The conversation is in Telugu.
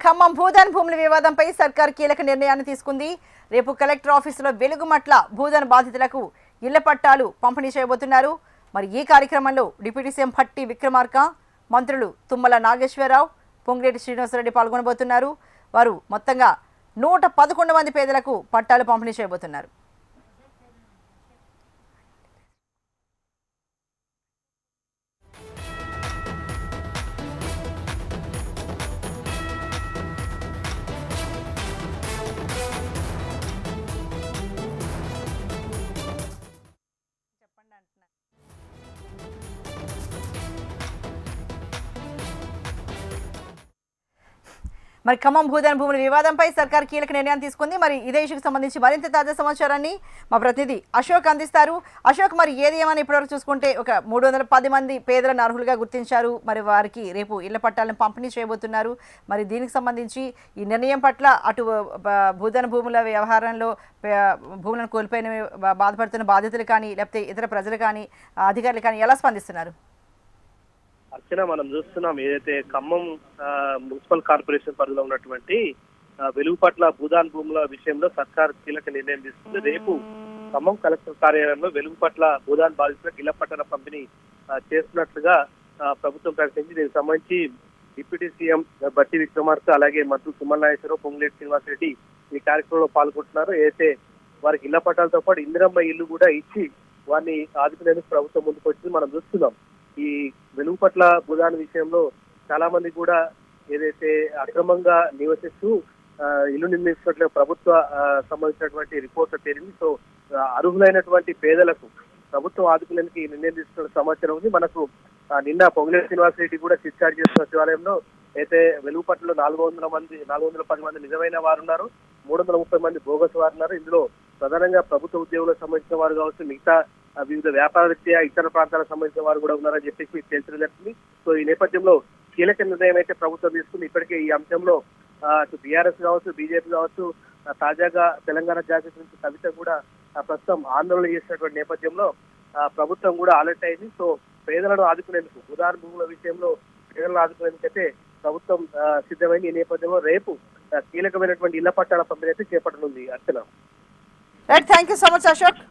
ఖమ్మం భూదాన్ భూముల వివాదంపై సర్కార్ కీలక నిర్ణయాన్ని తీసుకుంది. రేపు కలెక్టర్ ఆఫీసులో వెలుగుమట్ల భూదాన్ బాధితులకు ఇళ్ల పట్టాలు పంపిణీ చేయబోతున్నారు. మరి ఈ కార్యక్రమంలో డిప్యూటీ సీఎం భట్టి విక్రమార్క, మంత్రులు తుమ్మల నాగేశ్వరరావు, పొంగిరెడ్డి శ్రీనివాసరెడ్డి పాల్గొనబోతున్నారు. వారు మొత్తంగా 111 మంది పేదలకు పట్టాలు పంపిణీ చేయబోతున్నారు. మరి ఖమ్మం భూదాన్ భూముల వివాదంపై సర్కార్ కీలక నిర్ణయం తీసుకుంది. మరి ఇదే ఇష్యూకి సంబంధించి మరింత తాజా సమాచారాన్ని మా ప్రతినిధి అశోక్ అందిస్తారు. అశోక్, మరి ఏది ఏమని ఇప్పటివరకు చూసుకుంటే ఒక 310 మంది పేదలను అర్హులుగా గుర్తించారు. మరి వారికి రేపు ఇళ్ల పట్టాలను పంపిణీ చేయబోతున్నారు. మరి దీనికి సంబంధించి ఈ నిర్ణయం పట్ల అటు భూదాన్ భూముల వ్యవహారంలో భూములను కోల్పోయిన బాధపడుతున్న బాధితులు కానీ, లేకపోతే ఇతర ప్రజలు కానీ, అధికారులు కానీ ఎలా స్పందిస్తున్నారు? అర్చన, మనం చూస్తున్నాం ఏదైతే ఖమ్మం మున్సిపల్ కార్పొరేషన్ పరిధిలో ఉన్నటువంటి వెలుగుపట్ల భూదాన్ భూముల విషయంలో సర్కార్ కీలక నిర్ణయం తీసుకుంది. రేపు ఖమ్మం కలెక్టర్ కార్యాలయంలో వెలుగుపట్ల భూదాన్ బాధితులకు ఇళ్ల పట్టాల పంపిణీ చేస్తున్నట్లుగా ప్రభుత్వం ప్రకటించి దీనికి సంబంధించి డిప్యూటీ సీఎం భట్టి విక్రమార్క, అలాగే మంత్రులు తుమ్మల నాగేశ్వరరావు, పొంగిరెడ్డి శ్రీనివాసరెడ్డి ఈ కార్యక్రమంలో పాల్గొంటున్నారు. ఏదైతే వారికి ఇళ్ల పట్టాలతో పాటు ఇందిరమ్మ ఇల్లు కూడా ఇచ్చి వారిని ఆదుకునేందుకు ప్రభుత్వం ముందుకు వచ్చింది. మనం చూస్తున్నాం ఈ వెలుగుపట్ల భూదాన్ విషయంలో చాలా మంది కూడా ఏదైతే అక్రమంగా నివసిస్తూ ఇల్లు నిర్మిస్తున్నట్లు ప్రభుత్వ సంబంధించినటువంటి రిపోర్ట్ తేలింది. సో అర్హులైనటువంటి పేదలకు ప్రభుత్వం ఆదుకునేందుకు ఈ నిర్ణయం తీసుకున్న సమాచారం ఉంది. మనకు నిన్న పొంగిరెడ్డి శ్రీనివాసరెడ్డి కూడా డిశ్చార్జ్ చేస్తున్న సచివాలయంలో అయితే వెలుగుపట్లలో 410 మంది నిజమైన వారు ఉన్నారు, 330 మంది బోగస్ వారు ఉన్నారు. ఇందులో ప్రధానంగా ప్రభుత్వ ఉద్యోగులకు సంబంధించిన వారు కావచ్చు, మిగతా వివిధ వ్యాపార రీత్యా ఇతర ప్రాంతాలకు సంబంధించిన వారు కూడా ఉన్నారని చెప్పేసి తెలిసిన జరిగింది. సో ఈ నేపథ్యంలో కీలక నిర్ణయం అయితే ప్రభుత్వం తీసుకుంది. ఇప్పటికే ఈ అంశంలో అటు బీఆర్ఎస్ కావచ్చు, బీజేపీ కావచ్చు, తాజాగా తెలంగాణ జాగృతి నుంచి కవిత కూడా ప్రస్తుతం ఆందోళన చేసినటువంటి నేపథ్యంలో ప్రభుత్వం కూడా అలర్ట్ అయింది. సో పేదలను ఆదుకునేందుకు భూదాన్ భూముల విషయంలో పేదలను ఆదుకునేందుకైతే ప్రభుత్వం సిద్ధమైంది. ఈ నేపథ్యంలో రేపు కీలకమైనటువంటి ఇళ్ల పట్టాల పంపిణీ అయితే చేపట్టనుంది. Archana, right, thank you so much Ashok.